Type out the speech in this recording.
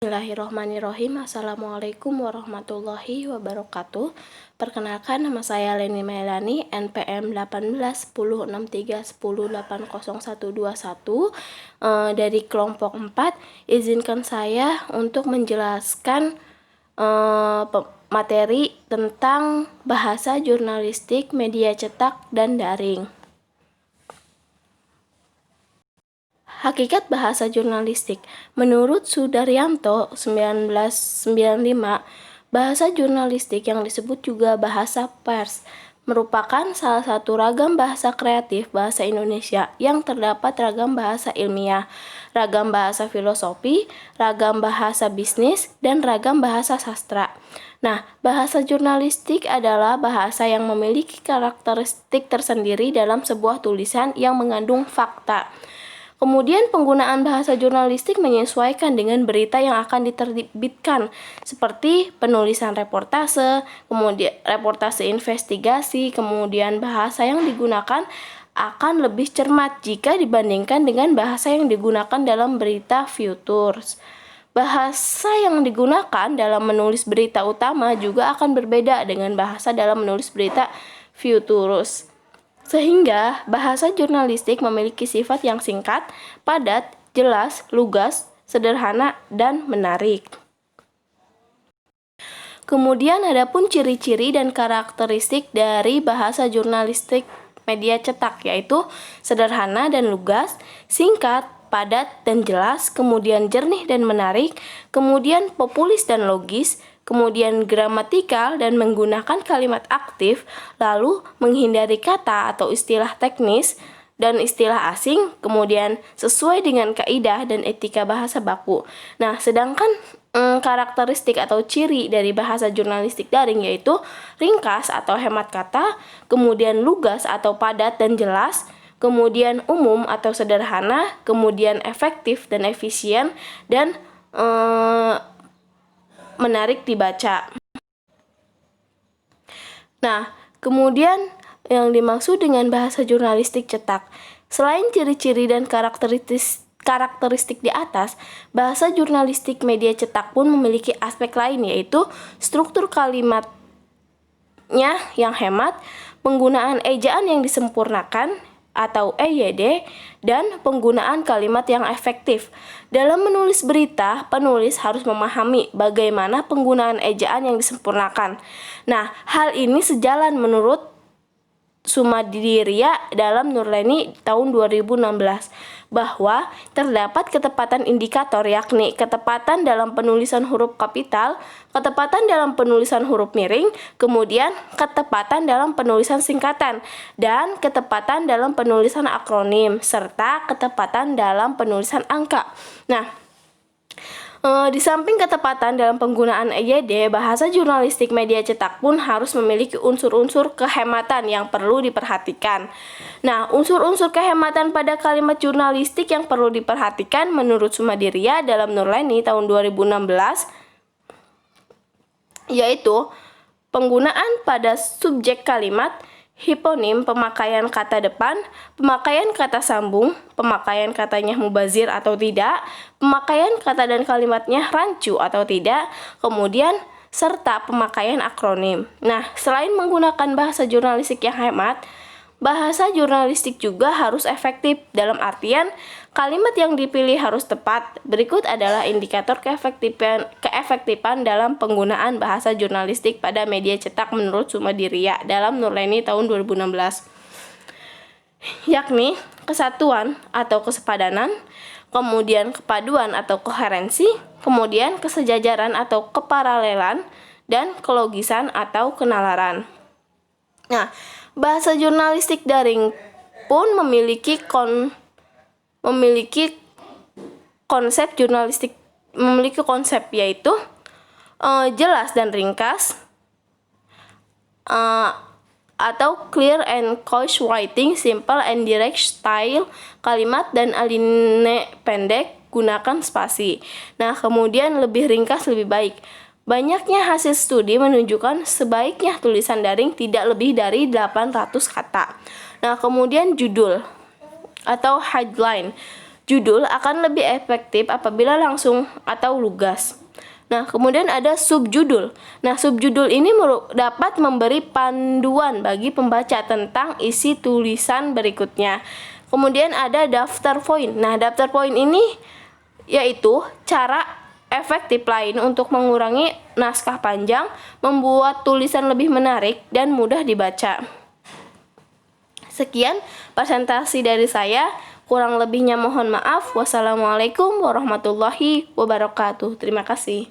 Bismillahirrohmanirrohim. Assalamualaikum warahmatullahi wabarakatuh. Perkenalkan, nama saya Leni Melani, NPM 181063108021 dari kelompok 4. Izinkan saya untuk menjelaskan materi tentang bahasa jurnalistik, media cetak, dan daring. Hakikat bahasa jurnalistik. Menurut Sudaryanto 1995, bahasa jurnalistik yang disebut juga bahasa pers merupakan salah satu ragam bahasa kreatif bahasa Indonesia yang terdapat ragam bahasa ilmiah, ragam bahasa filosofi, ragam bahasa bisnis, dan ragam bahasa sastra. Nah, bahasa jurnalistik adalah bahasa yang memiliki karakteristik tersendiri dalam sebuah tulisan yang mengandung fakta. Kemudian penggunaan bahasa jurnalistik menyesuaikan dengan berita yang akan diterbitkan, seperti penulisan reportase, kemudian reportase investigasi, kemudian bahasa yang digunakan akan lebih cermat jika dibandingkan dengan bahasa yang digunakan dalam berita futures. Bahasa yang digunakan dalam menulis berita utama juga akan berbeda dengan bahasa dalam menulis berita futures. Sehingga bahasa jurnalistik memiliki sifat yang singkat, padat, jelas, lugas, sederhana, dan menarik. Kemudian adapun ciri-ciri dan karakteristik dari bahasa jurnalistik media cetak, yaitu sederhana dan lugas, singkat, padat dan jelas, kemudian jernih dan menarik, kemudian populis dan logis, kemudian gramatikal dan menggunakan kalimat aktif, lalu menghindari kata atau istilah teknis dan istilah asing, kemudian sesuai dengan kaidah dan etika bahasa baku. Nah, sedangkan karakteristik atau ciri dari bahasa jurnalistik daring yaitu ringkas atau hemat kata, kemudian lugas atau padat dan jelas, kemudian umum atau sederhana, kemudian efektif dan efisien, dan menarik dibaca. Nah, kemudian yang dimaksud dengan bahasa jurnalistik cetak, selain ciri-ciri dan karakteristik di atas, bahasa jurnalistik media cetak pun memiliki aspek lain, yaitu struktur kalimatnya yang hemat, penggunaan ejaan yang disempurnakan atau EYD, dan penggunaan kalimat yang efektif. Dalam menulis berita, penulis harus memahami bagaimana penggunaan ejaan yang disempurnakan. Nah, hal ini sejalan menurut Sumadiria dalam Nurleni tahun 2016 bahwa terdapat ketepatan indikator, yakni ketepatan dalam penulisan huruf kapital, ketepatan dalam penulisan huruf miring, kemudian ketepatan dalam penulisan singkatan, dan ketepatan dalam penulisan akronim, serta ketepatan dalam penulisan angka. Nah, di samping ketepatan dalam penggunaan EYD, bahasa jurnalistik media cetak pun harus memiliki unsur-unsur kehematan yang perlu diperhatikan. Nah, unsur-unsur kehematan pada kalimat jurnalistik yang perlu diperhatikan menurut Sumadiria dalam Nurleni tahun 2016 yaitu penggunaan pada subjek kalimat, hiponim, pemakaian kata depan, pemakaian kata sambung, pemakaian katanya mubazir atau tidak, pemakaian kata dan kalimatnya rancu atau tidak, kemudian serta pemakaian akronim. Nah, selain menggunakan bahasa jurnalistik yang hemat, bahasa jurnalistik juga harus efektif, dalam artian kalimat yang dipilih harus tepat. Berikut adalah indikator keefektifan dalam penggunaan bahasa jurnalistik pada media cetak menurut Sumadiria dalam Nurleni tahun 2016. Yakni kesatuan atau kesepadanan, kemudian kepaduan atau koherensi, kemudian kesejajaran atau keparalelan, dan kelogisan atau kenalaran. Nah, bahasa jurnalistik daring pun memiliki konsep jurnalistik, yaitu jelas dan ringkas, atau clear and concise writing, simple and direct style, kalimat dan alinea pendek, gunakan spasi. Nah, kemudian lebih ringkas lebih baik. Banyaknya hasil studi menunjukkan sebaiknya tulisan daring tidak lebih dari 800 kata. Nah, kemudian judul atau headline. Judul akan lebih efektif apabila langsung atau lugas. Nah, kemudian ada subjudul. Nah, subjudul ini dapat memberi panduan bagi pembaca tentang isi tulisan berikutnya. Kemudian ada daftar poin. Nah, daftar poin ini yaitu cara efektif lain untuk mengurangi naskah panjang, membuat tulisan lebih menarik dan mudah dibaca. Sekian presentasi dari saya. Kurang lebihnya mohon maaf. Wassalamualaikum warahmatullahi wabarakatuh. Terima kasih.